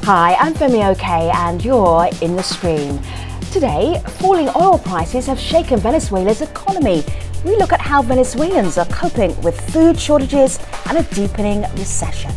Hi, I'm Femi OK and you're in the stream. Today, falling oil prices have shaken Venezuela's economy. We look at how Venezuelans are coping with food shortages and a deepening recession.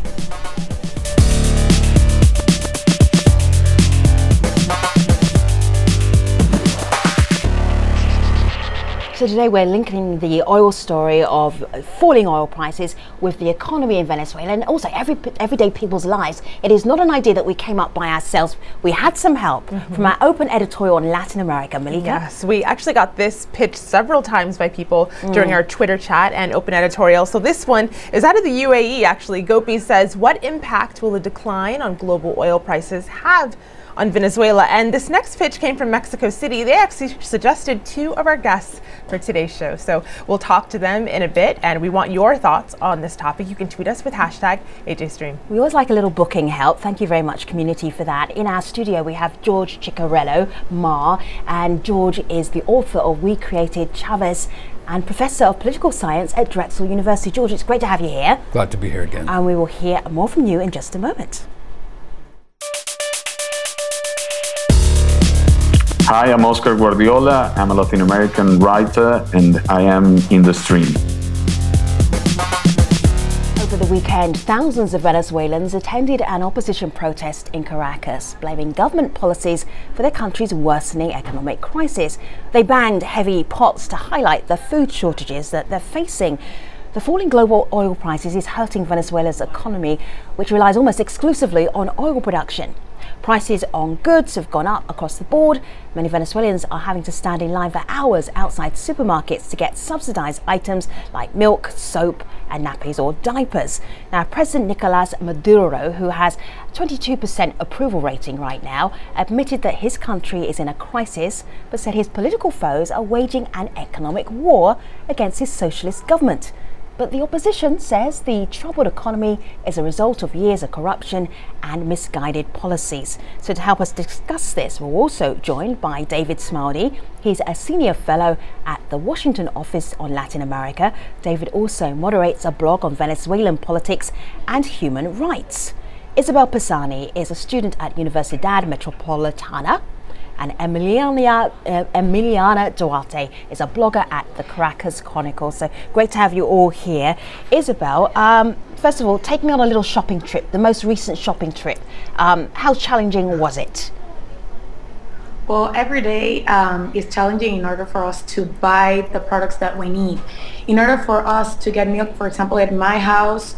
So today we're linking the oil story of falling oil prices with the economy in Venezuela and also everyday people's lives. It is not an idea that we came up by ourselves. We had some help from our open editorial on Latin America. Malika? Yes, we actually got this pitched several times by people during our Twitter chat and open editorial. So this one is out of the UAE actually. Gopi says, what impact will a decline on global oil prices have on Venezuela? And this next pitch came from Mexico City. They actually suggested two of our guests for today's show. So we'll talk to them in a bit, and we want your thoughts on this topic. You can tweet us with hashtag AJStream. We always like a little booking help. Thank you very much, community, for that. In our studio, we have George Chicarello, Ma, and George is the author of We Created Chavez and Professor of Political Science at Drexel University. George, it's great to have you here. Glad to be here again. And we will hear more from you in just a moment. Hi, I'm Oscar Guardiola. I'm a Latin American writer and I am in the stream. Over the weekend, thousands of Venezuelans attended an opposition protest in Caracas, blaming government policies for their country's worsening economic crisis. They banged heavy pots to highlight the food shortages that they're facing. The falling global oil prices is hurting Venezuela's economy, which relies almost exclusively on oil production. Prices on goods have gone up across the board. Many Venezuelans are having to stand in line for hours outside supermarkets to get subsidized items like milk, soap and nappies or diapers. Now, President Nicolas Maduro, who has a 22% approval rating right now, admitted that his country is in a crisis, but said his political foes are waging an economic war against his socialist government. But the opposition says the troubled economy is a result of years of corruption and misguided policies. So to help us discuss this, we're also joined by David Smaldy. He's a senior fellow at the Washington office on Latin America. David also moderates a blog on Venezuelan politics and human rights. Isabel Pisani is a student at Universidad Metropolitana. And Emiliana Duarte is a blogger at the Caracas Chronicle. So great to have you all here. Isabel, first of all, take me on a little shopping trip, the most recent shopping trip. How challenging was it? Well, every day is challenging in order for us to buy the products that we need. In order for us to get milk, for example, at my house,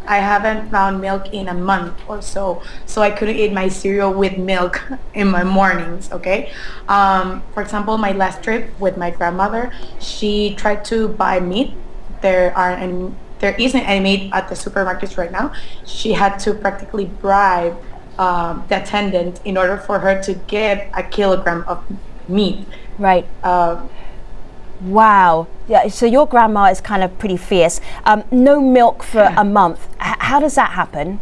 I haven't found milk in a month or so I couldn't eat my cereal with milk in my mornings, okay? For example, my last trip with my grandmother, she tried to buy meat. There isn't any meat at the supermarkets right now. She had to practically bribe the attendant in order for her to get a kilogram of meat. Right. Wow. Yeah, so your grandma is kind of pretty fierce. No milk for a month. How does that happen?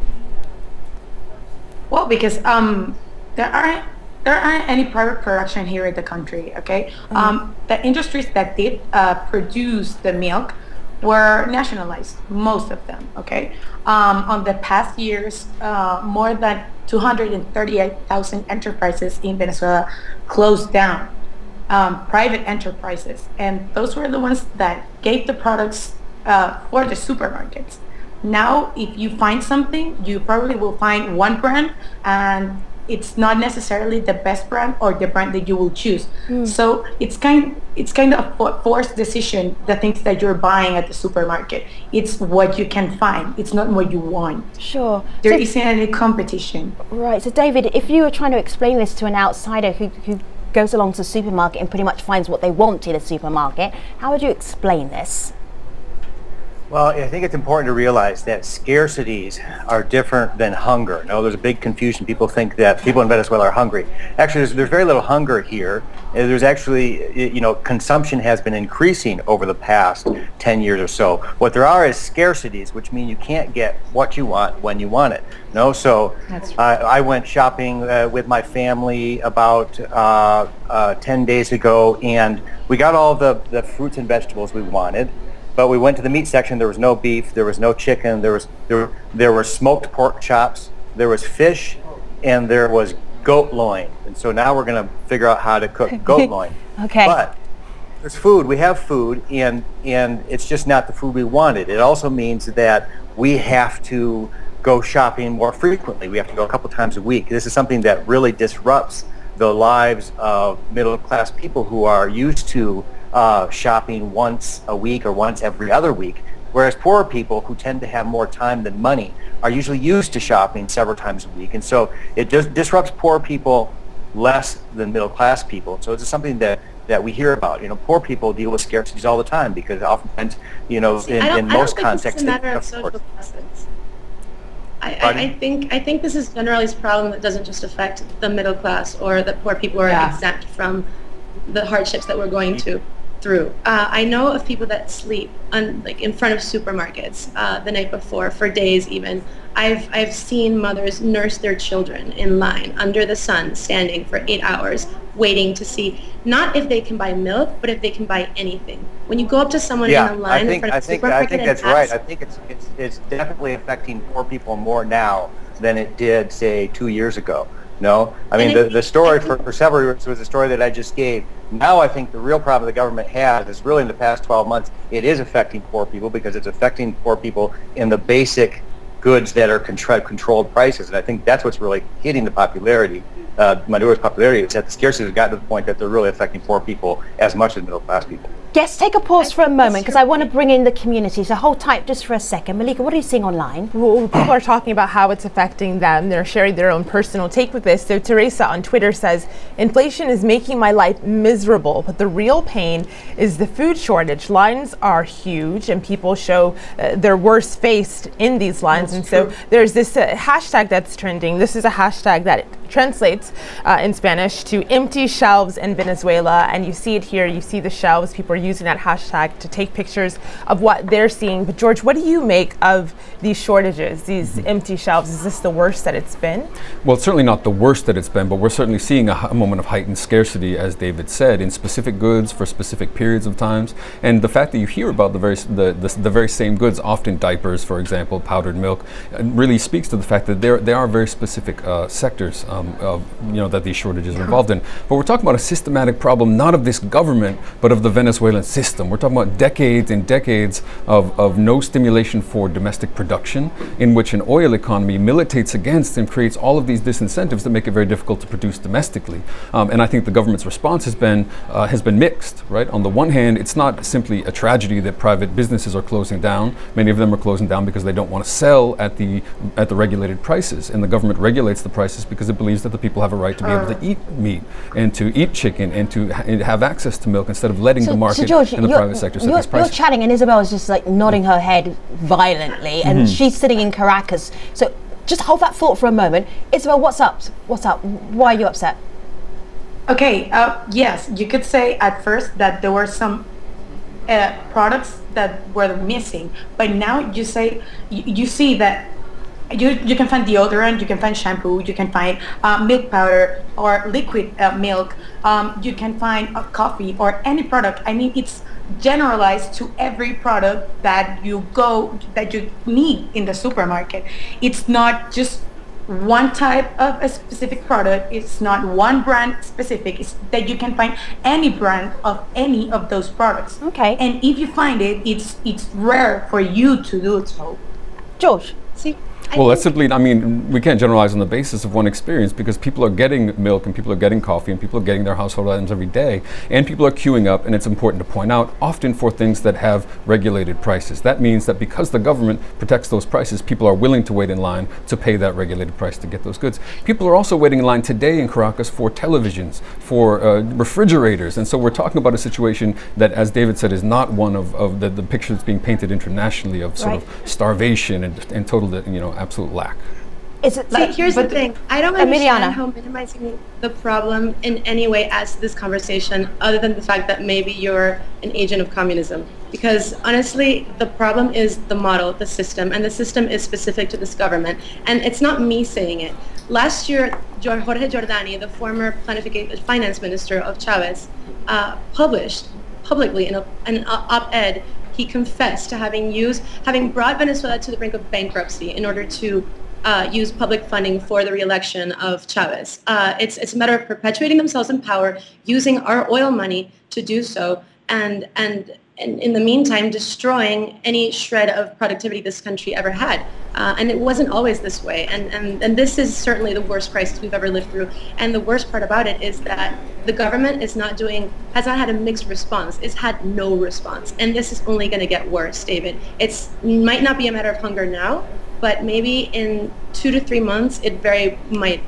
Well, because there aren't any private production here in the country, okay? The industries that did produce the milk were nationalized, most of them, okay? On the past years, more than 238,000 enterprises in Venezuela closed down. Private enterprises, and those were the ones that gave the products for the supermarkets. Now, if you find something, you probably will find one brand, and it's not necessarily the best brand or the brand that you will choose. So it's kind of a forced decision, the things that you're buying at the supermarket. It's what you can find. It's not what you want. Sure. There isn't any competition. Right. So David, if you were trying to explain this to an outsider who goes along to the supermarket and pretty much finds what they want in a supermarket, how would you explain this? Well, I think it's important to realize that scarcities are different than hunger. No, there's a big confusion. People think that people in Venezuela are hungry. Actually, there's very little hunger here. There's actually, consumption has been increasing over the past 10 years or so. What there are is scarcities, which mean you can't get what you want when you want it. No, so I went shopping with my family about 10 days ago, and we got all the fruits and vegetables we wanted. But we went to the meat section. There was no beef. There was no chicken. There were smoked pork chops. There was fish, and there was goat loin. And so now we're going to figure out how to cook goat loin. Okay. But there's food. We have food, and it's just not the food we wanted. It also means that we have to go shopping more frequently. We have to go a couple times a week. This is something that really disrupts the lives of middle-class people who are used to shopping once a week or once every other week, whereas poorer people who tend to have more time than money are usually used to shopping several times a week. And so it disrupts poor people less than middle-class people. So it's something that we hear about. Poor people deal with scarcities all the time because oftentimes, in most contexts, it's a matter of social classes. I think this is generally a problem that doesn't just affect the middle class or that poor people are exempt from the hardships that we're going through. I know of people that sleep in front of supermarkets the night before for days even. I've seen mothers nurse their children in line under the sun, standing for 8 hours, waiting to see not if they can buy milk, but if they can buy anything. When you go up to someone in a line in front of a supermarket, I think that's right. I think it's definitely affecting poor people more now than it did, say, 2 years ago. No, I mean the story for several years was the story that I just gave. Now I think the real problem the government has is really in the past 12 months it is affecting poor people because it's affecting poor people in the basic goods that are controlled prices, and I think that's what's really hitting the popularity. Maduro's popularity is that the scarcity has gotten to the point that they're really affecting poor people as much as middle class people. Yes, take a pause for a moment because I want to bring in the community. So hold tight just for a second. Malika, what are you seeing online? Well, people are talking about how it's affecting them. They're sharing their own personal take with this. So Teresa on Twitter says, inflation is making my life miserable, but the real pain is the food shortage. Lines are huge and people show their worst faced in these lines. That's true. So there's this hashtag that's trending. This is a hashtag that translates in Spanish to empty shelves in Venezuela. And you see it here. You see the shelves. People are using that hashtag to take pictures of what they're seeing. But George, what do you make of these shortages, these empty shelves? Is this the worst that it's been? Well, it's certainly not the worst that it's been, but we're certainly seeing a moment of heightened scarcity, as David said, in specific goods for specific periods of times. And the fact that you hear about the very same goods, often diapers, for example, powdered milk, really speaks to the fact that there are very specific sectors that these shortages are involved in. But we're talking about a systematic problem, not of this government, but of the Venezuelan system. We're talking about decades and decades of no stimulation for domestic production, in which an oil economy militates against and creates all of these disincentives that make it very difficult to produce domestically. And I think the government's response has been mixed, right? On the one hand, it's not simply a tragedy that private businesses are closing down. Many of them are closing down because they don't want to sell at the regulated prices, and the government regulates the prices because it believes that the people have a right to be able to eat meat and to eat chicken and to have access to milk instead of letting the market George, and the private sector set these prices. You're chatting and Isabel is just like nodding her head violently and she's sitting in Caracas. So just hold that thought for a moment. Isabel, what's up? What's up? Why are you upset? Okay, yes, you could say at first that there were some products that were missing, but now you see that you can find deodorant, you can find shampoo, you can find milk powder or liquid milk, you can find coffee or any product. I mean, it's generalized to every product that you need in the supermarket. It's not just one type of a specific product. It's not one brand specific. It's that you can find any brand of any of those products. Okay. And if you find it, it's rare for you to do so. George. See, well, that's simply, I mean, we can't generalize on the basis of one experience because people are getting milk and people are getting coffee and people are getting their household items every day, and people are queuing up, and it's important to point out, often for things that have regulated prices. That means that because the government protects those prices, people are willing to wait in line to pay that regulated price to get those goods. People are also waiting in line today in Caracas for televisions, for refrigerators, and so we're talking about a situation that, as David said, is not one of the picture that's being painted internationally of sort of starvation and total, absolute lack. Is it like, here's the thing. I don't understand Emiliana, how minimizing the problem in any way adds to this conversation, other than the fact that maybe you're an agent of communism. Because honestly, the problem is the model, the system, and the system is specific to this government. And it's not me saying it. Last year, Jorge Jordani, the former finance minister of Chavez, published publicly in an op-ed. He confessed to having brought Venezuela to the brink of bankruptcy in order to use public funding for the re-election of Chavez. It's a matter of perpetuating themselves in power, using our oil money to do so, and in the meantime, destroying any shred of productivity this country ever had. And it wasn't always this way. And this is certainly the worst crisis we've ever lived through. And the worst part about it is that the government has not had a mixed response. It's had no response. And this is only going to get worse, David. It might not be a matter of hunger now, but maybe in 2 to 3 months, it very might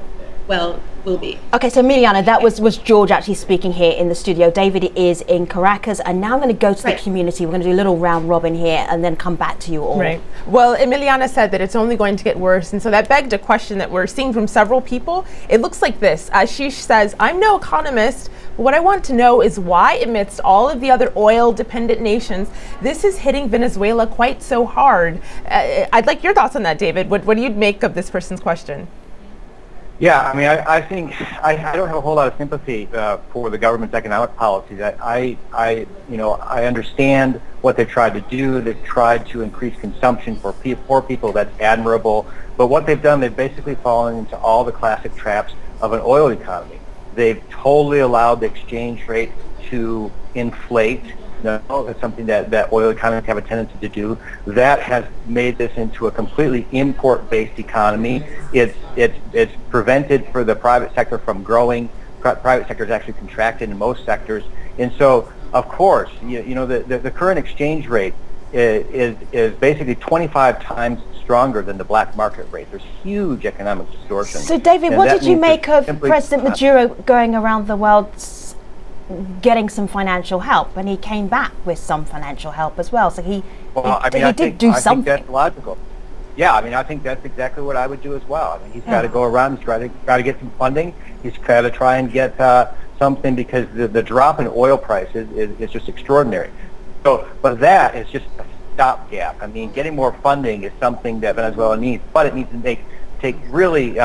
will be. Okay, so Emiliana, that was George actually speaking here in the studio. David is in Caracas, and now I'm going to go to the community. We're going to do a little round robin here and then come back to you all. Right. Well, Emiliana said that it's only going to get worse, and so that begged a question that we're seeing from several people. It looks like this. Ashish says, I'm no economist, but what I want to know is why, amidst all of the other oil-dependent nations, this is hitting Venezuela quite so hard. I'd like your thoughts on that, David. What do you make of this person's question? Yeah, I mean, I think I don't have a whole lot of sympathy for the government's economic policies. I understand what they tried to do. They've tried to increase consumption for poor people. That's admirable. But what they've done, they've basically fallen into all the classic traps of an oil economy. They've totally allowed the exchange rate to inflate. That's something that oil economies have a tendency to do. That has made this into a completely import-based economy. It's prevented for the private sector from growing. Private sector is actually contracted in most sectors. And so, of course, the current exchange rate is basically 25 times stronger than the black market rate. There's huge economic distortion. So, David, what did you make of President Maduro going around the world getting some financial help, and he came back with some financial help as well? So he did do something. I think that's logical. Yeah, I mean, I think that's exactly what I would do as well. I mean, he's got to go around and try to get some funding. He's got to try and get something, because the drop in oil prices is just extraordinary. So, but that is just a stopgap. I mean, getting more funding is something that Venezuela needs, but it needs to take really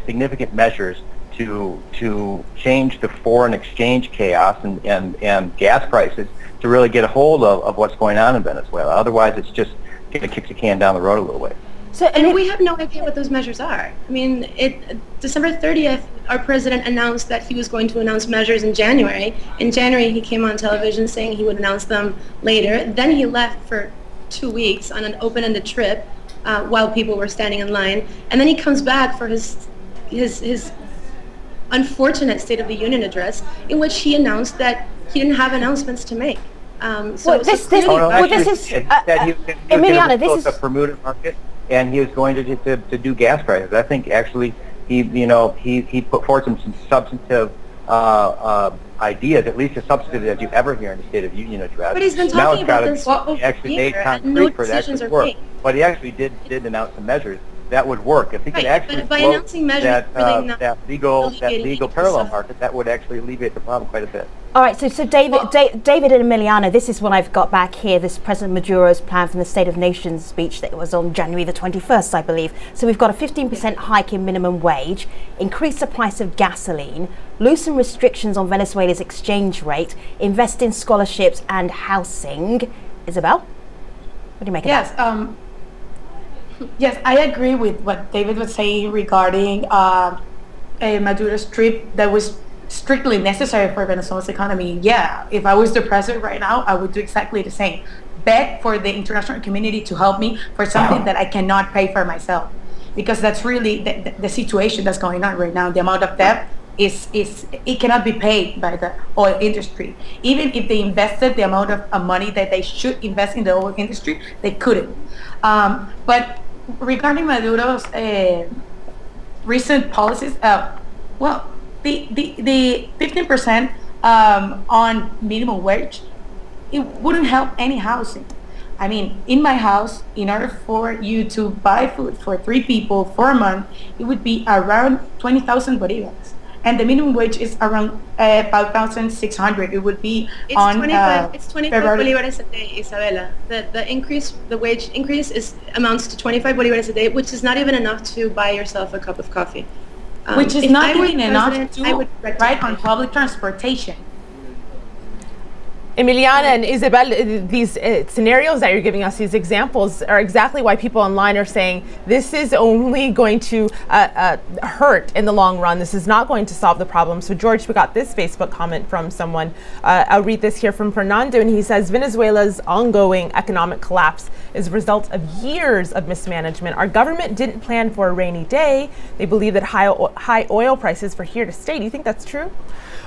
significant measures to change the foreign exchange chaos and gas prices to really get a hold of what's going on in Venezuela. Otherwise, it's just going to kick the can down the road a little way. So, and we have no idea what those measures are. I mean, December 30th, our president announced that he was going to announce measures in January. In January, he came on television saying he would announce them later. Then he left for 2 weeks on an open-ended trip while people were standing in line. And then he comes back for his unfortunate State of the Union address, in which he announced that he didn't have announcements to make. Emiliana, this is the Bermuda market, and he was going to do gas prices. I think actually he put forward some substantive ideas, at least as substantive as you ever hear in the State of the Union address. But he's been talking about this he actually made concrete for it actually work. But he actually did announce some measures that would work. If he could actually float that legal parallel market, that would actually alleviate the problem quite a bit. All right, so David and Emiliana, this is what I've got back here, this President Maduro's plan from the State of Nations speech that was on January the 21st, I believe. So we've got a 15% hike in minimum wage, increase the price of gasoline, loosen restrictions on Venezuela's exchange rate, invest in scholarships and housing. Isabel, what do you make of that? Yes, I agree with what David was saying regarding Maduro's trip that was strictly necessary for Venezuela's economy. Yeah, if I was the president right now, I would do exactly the same. Beg for the international community to help me for something that I cannot pay for myself. Because that's really the situation that's going on right now. The amount of debt it cannot be paid by the oil industry. Even if they invested the amount of money that they should invest in the oil industry, they couldn't. But regarding Maduro's recent policies, well, the 15% on minimum wage, it wouldn't help any housing. I mean, in my house, in order for you to buy food for 3 people for a month, it would be around 20,000 bolivars. And the minimum wage is around 5,600. It would be it's on 25 bolívares a day, Isabella. The wage increase amounts to 25 bolívares a day, which is not even enough to buy yourself a cup of coffee. Which is not even enough to ride on public transportation. Emiliana and Isabel, these scenarios that you're giving us, these examples, are exactly why people online are saying this is only going to hurt in the long run. This is not going to solve the problem. So, George, we got this Facebook comment from someone. I'll read this here from Fernando, and he says, Venezuela's ongoing economic collapse is a result of years of mismanagement. Our government didn't plan for a rainy day. They believe that high oil prices were here to stay. Do you think that's true?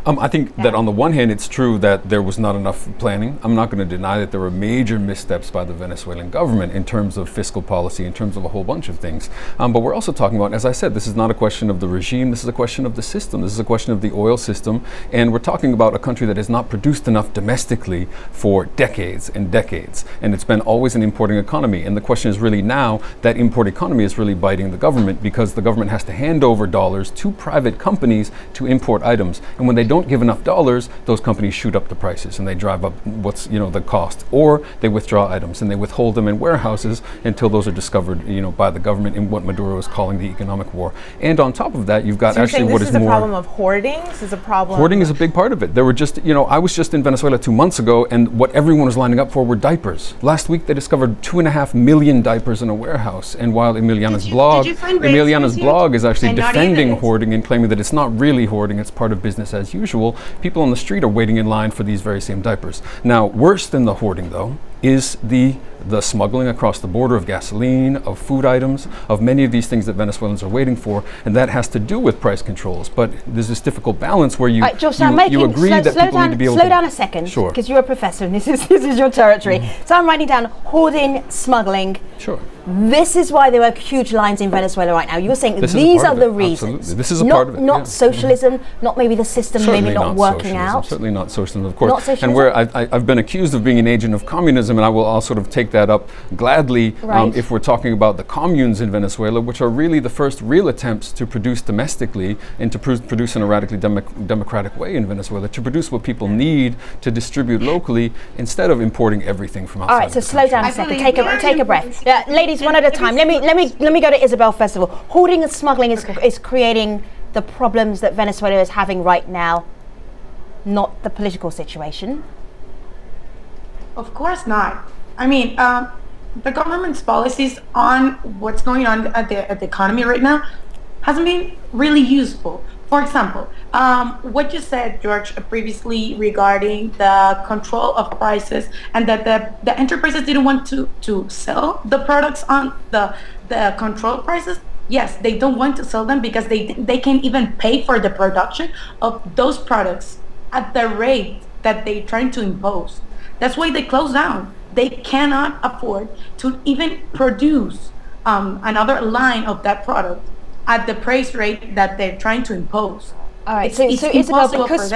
I think that on the one hand, it's true that there was not enough planning. I'm not going to deny that there were major missteps by the Venezuelan government in terms of fiscal policy, in terms of a whole bunch of things. But we're also talking about, as I said, this is not a question of the regime. This is a question of the system. This is a question of the oil system. And we're talking about a country that has not produced enough domestically for decades and decades. And it's been always an importing economy. And the question is really now that import economy is really biting the government, because the government has to hand over dollars to private companies to import items. And when they don't give enough dollars, those companies shoot up the prices and they drive up the cost, or they withdraw items and they withhold them in warehouses until those are discovered, by the government in what Maduro is calling the economic war. And on top of that, you've got actually what is more. This is a problem of hoarding. This is a problem. Hoarding is a big part of it. There were just, I was just in Venezuela 2 months ago, and what everyone was lining up for were diapers. Last week they discovered 2.5 million diapers in a warehouse, and while Emiliana's blog is actually defending hoarding and claiming that it's not really hoarding, it's part of business as usual, people on the street are waiting in line for these very same diapers. Now, worse than the hoarding, though, is the smuggling across the border of gasoline, of food items, of many of these things that Venezuelans are waiting for, and that has to do with price controls. But there's this difficult balance where you agree that people need to be able to... Slow down a second, sure, because you're a professor and this is your territory. So I'm writing down hoarding, smuggling. Sure. This is why there are huge lines in Venezuela right now. You're saying these are the reasons. Absolutely. This is a part of it. Not socialism, not maybe the system maybe not working out. Certainly not socialism, of course. And where I've been accused of being an agent of communism, and I'll sort of take that up gladly if we're talking about the communes in Venezuela, which are really the first real attempts to produce domestically and to produce in a radically democratic way in Venezuela, to produce what people need to distribute locally instead of importing everything from outside. All right, so slow down a second. Take a breath. Yeah, ladies, one at a time. Let me go to Isabel first of all. Hoarding and smuggling is creating the problems that Venezuela is having right now, not the political situation. Of course not. I mean, the government's policies on what's going on at the economy right now hasn't been really useful. For example, what you said, George, previously regarding the control of prices, and that the enterprises didn't want to sell the products on the control prices. Yes, they don't want to sell them because they can't even pay for the production of those products at the rate that they're trying to impose. That's why they close down. They cannot afford to even produce another line of that product at the price rate that they're trying to impose. All right, so Isabel,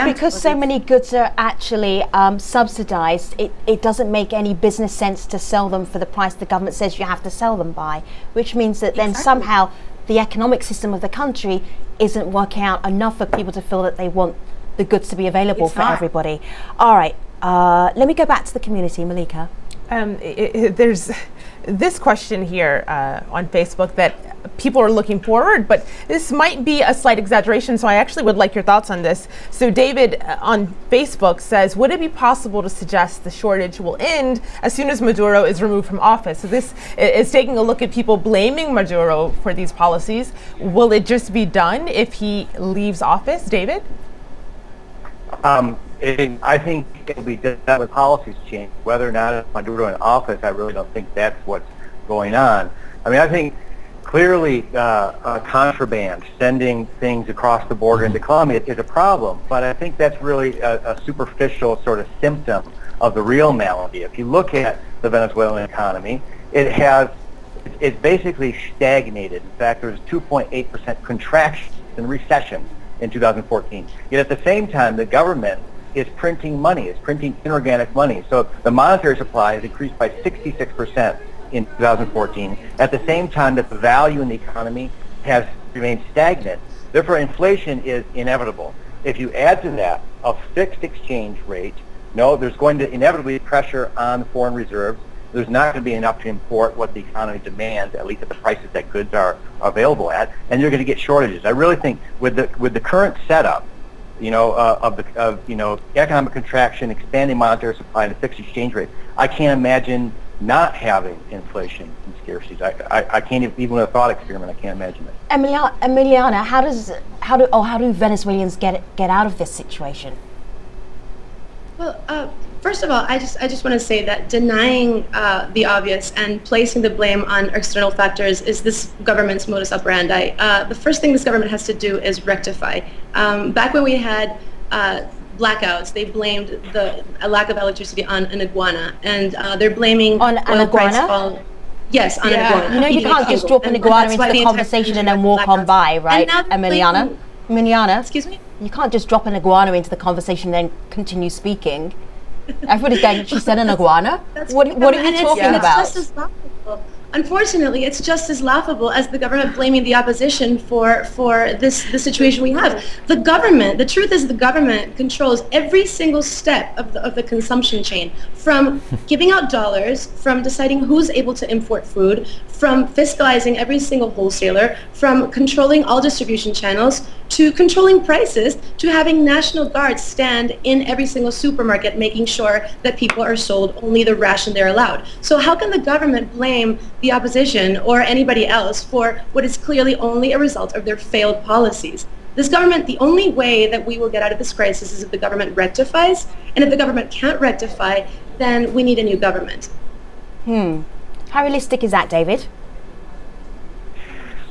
because so many goods are actually subsidized, it doesn't make any business sense to sell them for the price the government says you have to sell them by, which means that then somehow the economic system of the country isn't working out enough for people to feel that they want the goods to be available for everybody. All right, let me go back to the community, Malika. There's this question here on Facebook that people are looking forward, but this might be a slight exaggeration, so I actually would like your thoughts on this. So David on Facebook says, would it be possible to suggest the shortage will end as soon as Maduro is removed from office? So this is taking a look at people blaming Maduro for these policies. Will it just be done if he leaves office, David? I think it'll be done with policies change. Whether or not Maduro in office, I really don't think that's what's going on. I mean, I think clearly contraband, sending things across the border into Colombia is a problem, but I think that's really a superficial sort of symptom of the real malady. If you look at the Venezuelan economy, it's basically stagnated. In fact, there was 2.8% contraction and recession in 2014. Yet at the same time, the government is printing money, is printing inorganic money. So the monetary supply has increased by 66% in 2014, at the same time that the value in the economy has remained stagnant. Therefore, inflation is inevitable. If you add to that a fixed exchange rate, there's going to inevitably be pressure on foreign reserves. There's not going to be enough to import what the economy demands, at least at the prices that goods are available at, and you're going to get shortages. I really think with the current setup, economic contraction, expanding monetary supply, and a fixed exchange rate, I can't imagine not having inflation and scarcity. I can't even with a thought experiment. I can't imagine it. Emiliana, how do Venezuelans get out of this situation? Well, first of all, I just want to say that denying the obvious and placing the blame on external factors is this government's modus operandi. The first thing this government has to do is rectify. Back when we had blackouts, they blamed a lack of electricity on an iguana, and they're blaming on an iguana. Yes, on an iguana. You know, you can't just drop an iguana into the conversation and then walk on by, right, Emiliana? Emiliana, excuse me? You can't just drop an iguana into the conversation and then continue speaking. Everybody's going, she said an iguana? What are you talking about? Unfortunately, it's just as laughable as the government blaming the opposition for the situation we have. The government, the truth is the government controls every single step of the consumption chain, from giving out dollars, from deciding who's able to import food, from fiscalizing every single wholesaler, from controlling all distribution channels, to controlling prices, to having National Guards stand in every single supermarket making sure that people are sold only the ration they're allowed. So how can the government blame the opposition or anybody else for what is clearly only a result of their failed policies? This government, the only way that we will get out of this crisis is if the government rectifies, and if the government can't rectify, then we need a new government. How realistic is that, David?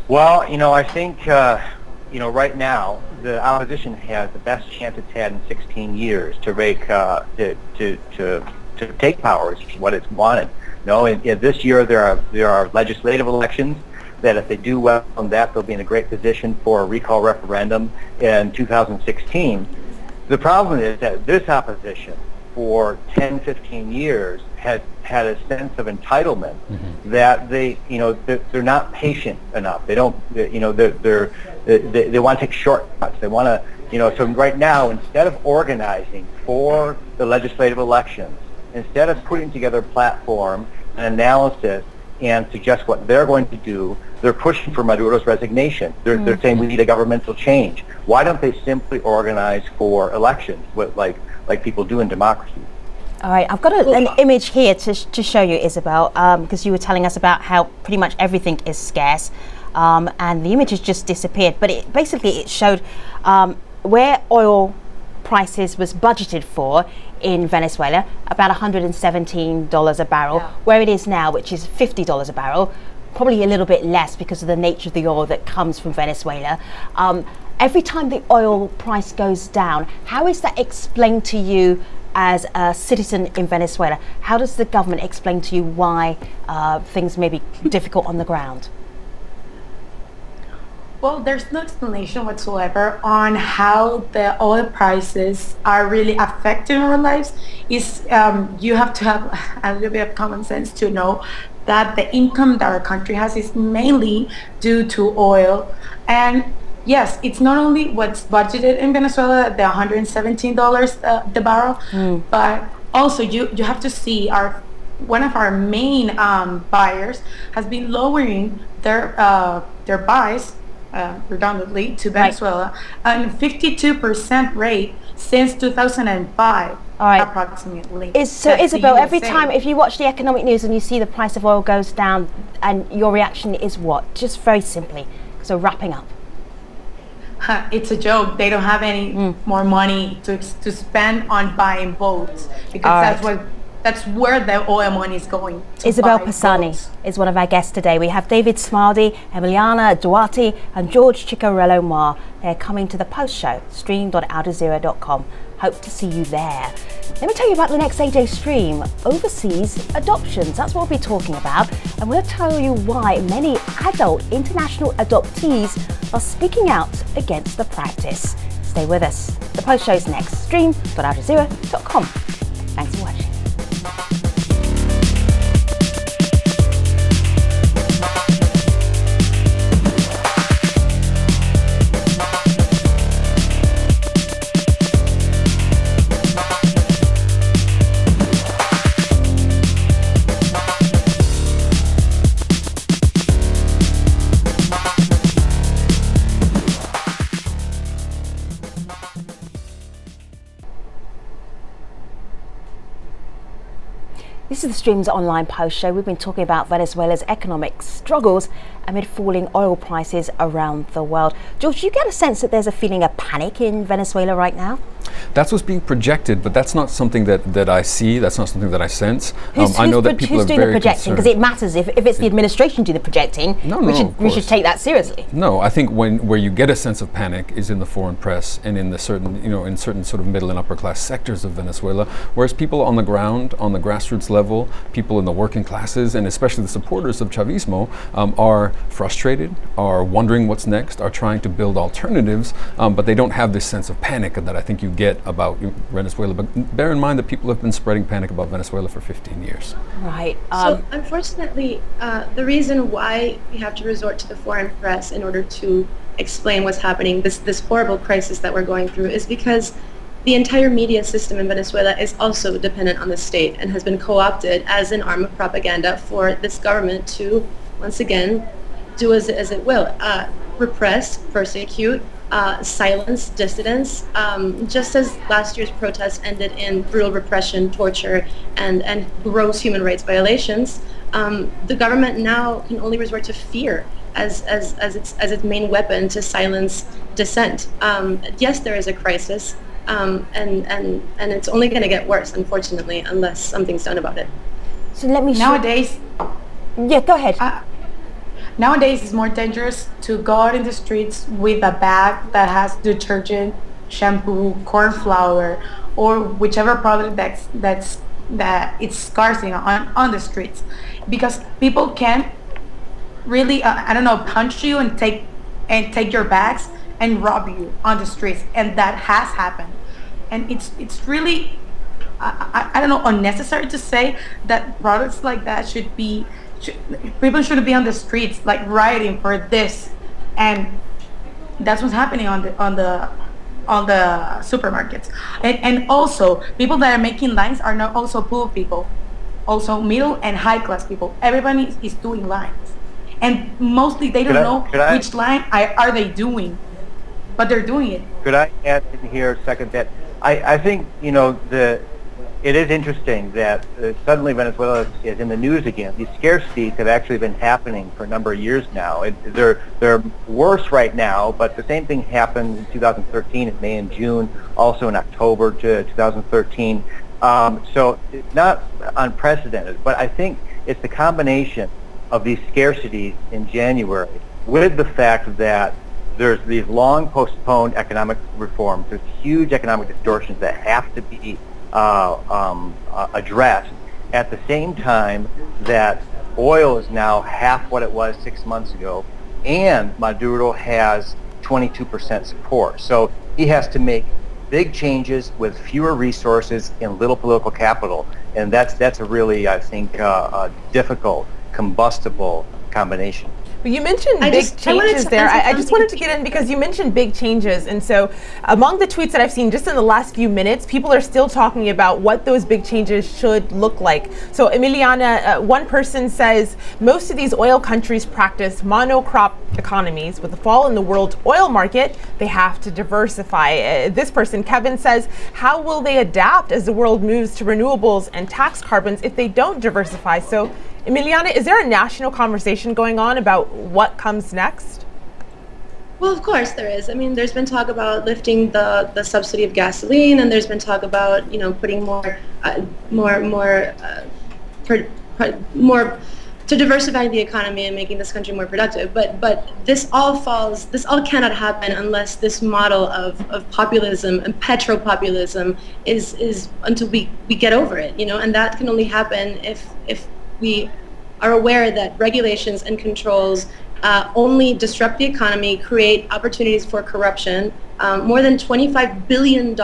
Well, I think right now the opposition has the best chance it's had in 16 years to take power, is what it's wanted. This year there are legislative elections that if they do well on that, they'll be in a great position for a recall referendum in 2016. The problem is that this opposition for 10, 15 years has had a sense of entitlement that they're not patient enough. They don't, they want to take shortcuts. They want to, so right now, instead of organizing for the legislative elections, instead of putting together a platform, an analysis, and suggest what they're going to do, they're pushing for Maduro's resignation. They're saying we need a governmental change. Why don't they simply organize for elections, like people do in democracy? All right, I've got an image here to show you, Isabel, because you were telling us about how pretty much everything is scarce, and the image has just disappeared. But it showed where oil prices was budgeted for in Venezuela, about $117 a barrel, where it is now, which is $50 a barrel, probably a little bit less because of the nature of the oil that comes from Venezuela. Every time the oil price goes down, how is that explained to you as a citizen in Venezuela? How does the government explain to you why things may be difficult on the ground? Well, there's no explanation whatsoever on how the oil prices are really affecting our lives. You have to have a little bit of common sense to know that the income that our country has is mainly due to oil. And yes, it's not only what's budgeted in Venezuela, the $117 the barrel, but also you have to see one of our main buyers has been lowering their buys redundantly to Venezuela at a 52% rate since 2005. Approximately. So Isabel, every time if you watch the economic news and you see the price of oil goes down, and your reaction is what? Just very simply, so wrapping up. It's a joke. They don't have any more money to spend on buying boats, because that's where the oil money is going. Isabel Pisani is one of our guests today. We have David Smaldi, Emiliana Duarte, and George Chicarello Mar. They're coming to the post show, stream.aljazeera.com. Hope to see you there. Let me tell you about the next 8-day stream, overseas adoptions. That's what we'll be talking about. And we'll tell you why many adult international adoptees are speaking out against the practice. Stay with us. The post show's next, stream.aljazeera.com. Thanks for watching. This is the Streams Online Post Show. We've been talking about Venezuela's economic struggles amid falling oil prices around the world. George, do you get a sense that there's a feeling of panic in Venezuela right now? That's what's being projected, but that's not something that I see. That's not something that I sense. I know that people are very concerned. Who's doing the projecting? Because it matters if it's the administration doing the projecting. We should take that seriously. No, I think where you get a sense of panic is in the foreign press and in the certain sort of middle and upper class sectors of Venezuela, whereas people on the ground, on the grassroots level, people in the working classes, and especially the supporters of Chavismo, are frustrated, are wondering what's next, are trying to build alternatives, but they don't have this sense of panic that I think you get about Venezuela. But bear in mind that people have been spreading panic about Venezuela for 15 years. Right. So unfortunately, the reason why we have to resort to the foreign press in order to explain what's happening, this horrible crisis that we're going through, is because the entire media system in Venezuela is also dependent on the state and has been co-opted as an arm of propaganda for this government to, once again, do as it will. Repress, persecute, silence dissidents, just as last year's protests ended in brutal repression, torture, and gross human rights violations. The government now can only resort to fear as its main weapon to silence dissent. Yes, there is a crisis, and it's only going to get worse, unfortunately, unless something's done about it. So let me nowadays. Yeah, go ahead. Nowadays, it's more dangerous to go out in the streets with a bag that has detergent, shampoo, corn flour, or whichever product that it's scarcing on the streets, because people can really punch you and take your bags and rob you on the streets, and that has happened. And it's really unnecessary to say that products like that people shouldn't be on the streets like rioting for this, and that's what's happening on the supermarkets. And also people that are making lines are not also poor people, also middle and high class people. Everybody is doing lines, and mostly they don't know which line are they doing, but they're doing it. Could I add in here a second that I think it is interesting that suddenly Venezuela is in the news again. These scarcities have actually been happening for a number of years now. They're worse right now, but the same thing happened in 2013 in May and June, also in October to 2013. So it's not unprecedented, but I think it's the combination of these scarcities in January with the fact that there's these long postponed economic reforms. There's huge economic distortions that have to be addressed at the same time that oil is now half what it was 6 months ago, and Maduro has 22% support. So he has to make big changes with fewer resources and little political capital, and that's a really, I think, difficult, combustible combination. But you mentioned big changes there. I just wanted to get in because you mentioned big changes. And so among the tweets that I've seen just in the last few minutes, people are still talking about what those big changes should look like. So Emiliana, one person says, most of these oil countries practice monocrop economies. With the fall in the world oil market, they have to diversify. This person, Kevin, says, how will they adapt as the world moves to renewables and tax carbons if they don't diversify? So Emiliana, is there a national conversation going on about what comes next? Well, of course there is. I mean, there's been talk about lifting the subsidy of gasoline, and there's been talk about putting more to diversify the economy and making this country more productive. But this all cannot happen unless this model of populism and petropopulism is until we get over it. And that can only happen if we are aware that regulations and controls only disrupt the economy, create opportunities for corruption. More than $25 billion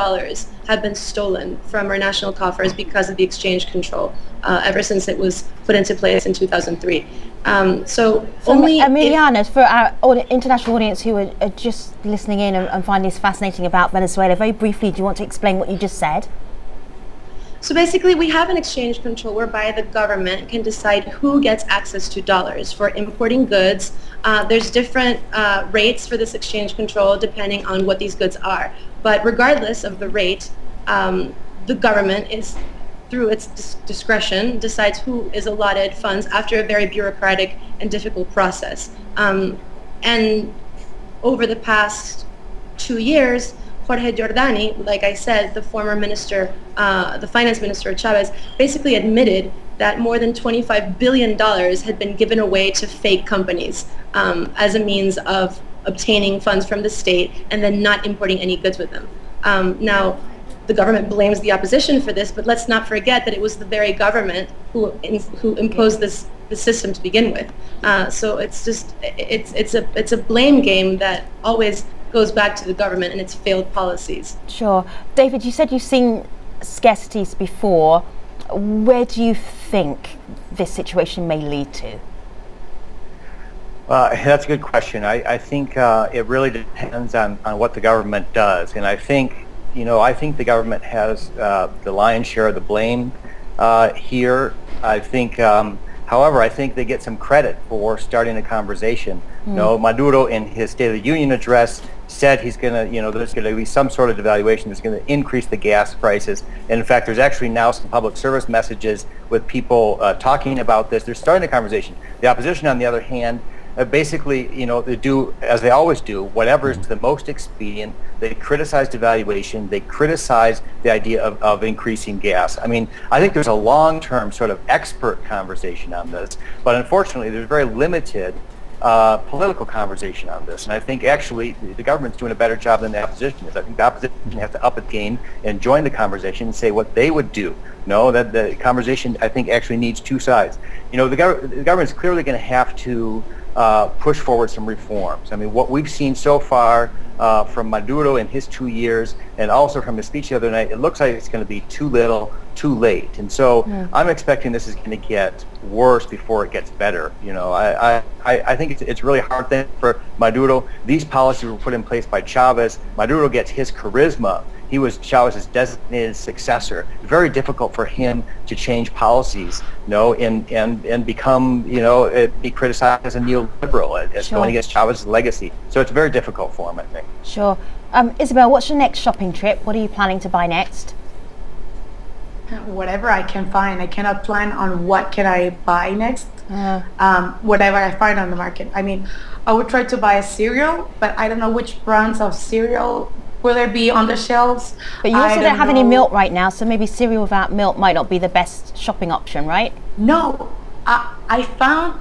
have been stolen from our national coffers because of the exchange control ever since it was put into place in 2003. Emiliana, for our international audience who are just listening in and find this fascinating about Venezuela, very briefly, do you want to explain what you just said? So basically, we have an exchange control whereby the government can decide who gets access to dollars for importing goods. There's different rates for this exchange control depending on what these goods are. But regardless of the rate, the government is through its discretion, decides who is allotted funds after a very bureaucratic and difficult process. And over the past 2 years, Jorge Jordani, like I said, the former minister, the finance minister of Chavez, basically admitted that more than $25 billion had been given away to fake companies as a means of obtaining funds from the state and then not importing any goods with them. Now, the government blames the opposition for this, but let's not forget that it was the very government who imposed this system to begin with. So it's just it's a blame game that always goes back to the government and its failed policies. Sure. David, you said you've seen scarcities before. Where do you think this situation may lead to? That's a good question. I think it really depends on what the government does. And I think the government has the lion's share of the blame here. I think, however, I think they get some credit for starting a conversation. Maduro in his State of the Union address said he's going to, there's going to be some sort of devaluation that's going to increase the gas prices. And in fact, there's actually now some public service messages with people talking about this. They're starting a conversation. The opposition, on the other hand, basically, they do, as they always do, whatever is the most expedient. They criticize devaluation. They criticize the idea of increasing gas. I mean, I think there's a long-term sort of expert conversation on this, but unfortunately, there's very limited political conversation on this. And I think actually the government's doing a better job than the opposition is. I think the opposition has to up its game and join the conversation and say what they would do. That the conversation, I think, actually needs two sides. The government's clearly going to have to push forward some reforms. I mean, what we've seen so far from Maduro in his 2 years and also from his speech the other night, it looks like it's going to be too little, too late. And so I'm expecting this is going to get worse before it gets better. I think it's really hard thing for Maduro. These policies were put in place by Chavez. Maduro gets his charisma. He was Chavez's designated successor. Very difficult for him to change policies, and become, be criticized as a neoliberal, as going against Chavez's legacy. So it's very difficult for him, I think. Sure. Isabel, what's your next shopping trip? What are you planning to buy next? Whatever I can find. I cannot plan on what can I buy next. Whatever I find on the market. I mean, I would try to buy a cereal, but I don't know which brands of cereal will there be on the shelves. But you also don't have any milk right now, so maybe cereal without milk might not be the best shopping option, right? No, I found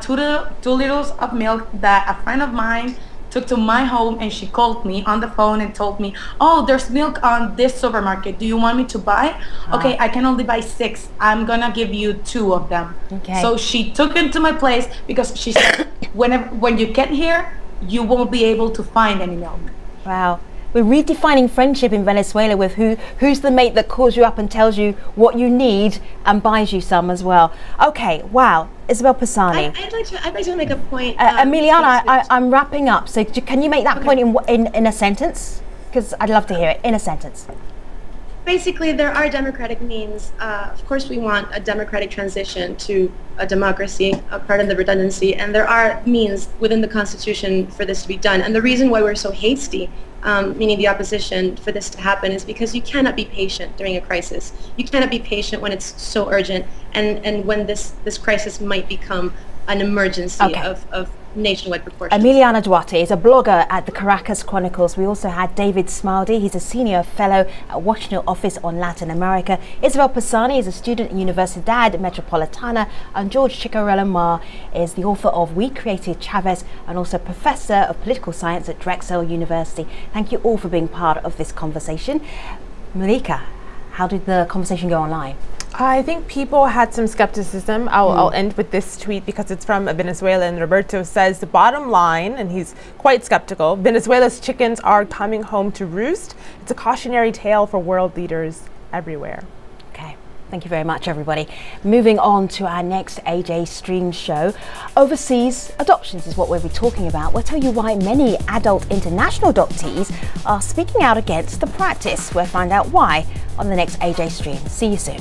2 liters of milk that a friend of mine took to my home, and she called me on the phone and told me, oh, there's milk on this supermarket. Do you want me to buy? Okay, I can only buy 6. I'm gonna give you 2 of them. Okay. So she took it to my place because she said, when you get here, you won't be able to find any milk. Wow. We're redefining friendship in Venezuela with who's the mate that calls you up and tells you what you need and buys you some as well. Okay, wow. Isabel Pisani. I'd like to make a point. Emiliana, I'm wrapping up. So can you make that point in a sentence? Because I'd love to hear it in a sentence. Basically, there are democratic means. Of course, we want a democratic transition to a democracy, a part of the redundancy, and there are means within the Constitution for this to be done. And the reason why we're so hasty, meaning the opposition, for this to happen is because you cannot be patient during a crisis. You cannot be patient when it's so urgent and when this crisis might become an emergency of nationwide proportions. Emiliana Duarte is a blogger at the Caracas Chronicles. We also had David Smaldy. He's a senior fellow at Washington Office on Latin America. Isabel Pisani is a student at Universidad Metropolitana, and George Chicarella Mar is the author of We Created Chavez and also professor of political science at Drexel University. Thank you all for being part of this conversation. Malika, how did the conversation go online? I think people had some skepticism. I'll end with this tweet because it's from a Venezuelan. Roberto says, the bottom line, and he's quite skeptical, Venezuela's chickens are coming home to roost. It's a cautionary tale for world leaders everywhere. Okay. Thank you very much, everybody. Moving on to our next AJ Stream show. Overseas adoptions is what we'll be talking about. We'll tell you why many adult international adoptees are speaking out against the practice. We'll find out why on the next AJ Stream. See you soon.